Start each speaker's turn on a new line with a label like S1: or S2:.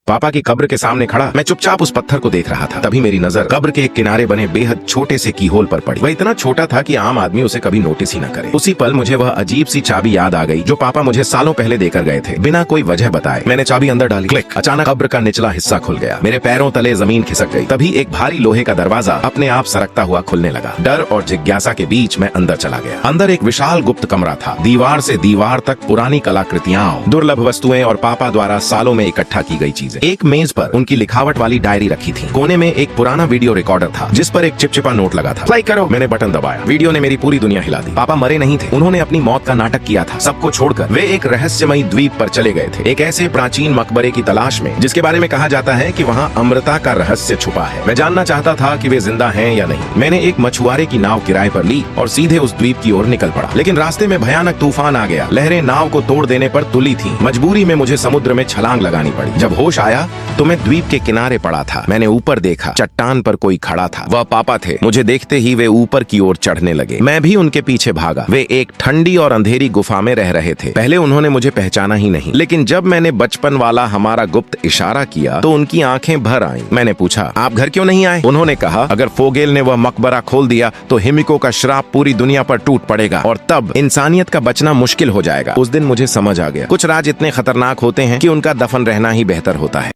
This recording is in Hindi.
S1: पापा की कब्र के सामने खड़ा मैं चुपचाप उस पत्थर को देख रहा था। तभी मेरी नजर कब्र के एक किनारे बने बेहद छोटे से कीहोल पर पड़ी। वह इतना छोटा था कि आम आदमी उसे कभी नोटिस ही न करे। उसी पल मुझे वह अजीब सी चाबी याद आ गई जो पापा मुझे सालों पहले देकर गए थे। बिना कोई वजह बताए मैंने चाबी अंदर डाली। क्लिक! अचानक कब्र का निचला हिस्सा खुल गया। मेरे पैरों तले जमीन खिसक गई। तभी एक भारी लोहे का दरवाजा अपने आप सरकता हुआ खुलने लगा। डर और जिज्ञासा के बीच मैं अंदर चला गया। अंदर एक विशाल गुप्त कमरा था। दीवार से दीवार तक पुरानी कलाकृतियां, दुर्लभ वस्तुएं और पापा द्वारा सालों में इकट्ठा की गई चीजें। एक मेज पर उनकी लिखावट वाली डायरी रखी थी। कोने में एक पुराना वीडियो रिकॉर्डर था जिस पर एक चिपचिपा नोट लगा था। प्ले करो। मैंने बटन दबाया। वीडियो ने मेरी पूरी दुनिया हिला दी। पापा मरे नहीं थे, उन्होंने अपनी मौत का नाटक किया था। सबको छोड़कर वे एक रहस्यमयी द्वीप पर चले गए थे, एक ऐसे प्राचीन मकबरे की तलाश में जिसके बारे में कहा जाता है कि वहाँ अमृता का रहस्य छुपा है। मैं जानना चाहता था कि वे जिंदा हैं या नहीं। मैंने एक मछुआरे की नाव किराए पर ली और सीधे उस द्वीप की ओर निकल पड़ा। लेकिन रास्ते में भयानक तूफान आ गया। लहरें नाव को तोड़ देने पर तुली थी। मजबूरी में मुझे समुद्र में छलांग लगानी पड़ी। जब होश आया तो मैं द्वीप के किनारे पड़ा था। मैंने ऊपर देखा, चट्टान पर कोई खड़ा था। वह पापा थे। मुझे देखते ही वे ऊपर की ओर चढ़ने लगे। मैं भी उनके पीछे भागा। वे एक ठंडी और अंधेरी गुफा में रह रहे थे। पहले उन्होंने मुझे पहचाना ही नहीं, लेकिन जब मैंने बचपन वाला हमारा गुप्त इशारा किया तो उनकी आंखें भर आईं। मैंने पूछा, आप घर क्यों नहीं आए? उन्होंने कहा, अगर फोगेल ने वह मकबरा खोल दिया तो हिमिको का श्राप पूरी दुनिया पर टूट पड़ेगा और तब इंसानियत का बचना मुश्किल हो जाएगा। उस दिन मुझे समझ आ गया, कुछ राज इतने खतरनाक होते हैं कि उनका दफन रहना ही बेहतर होता है।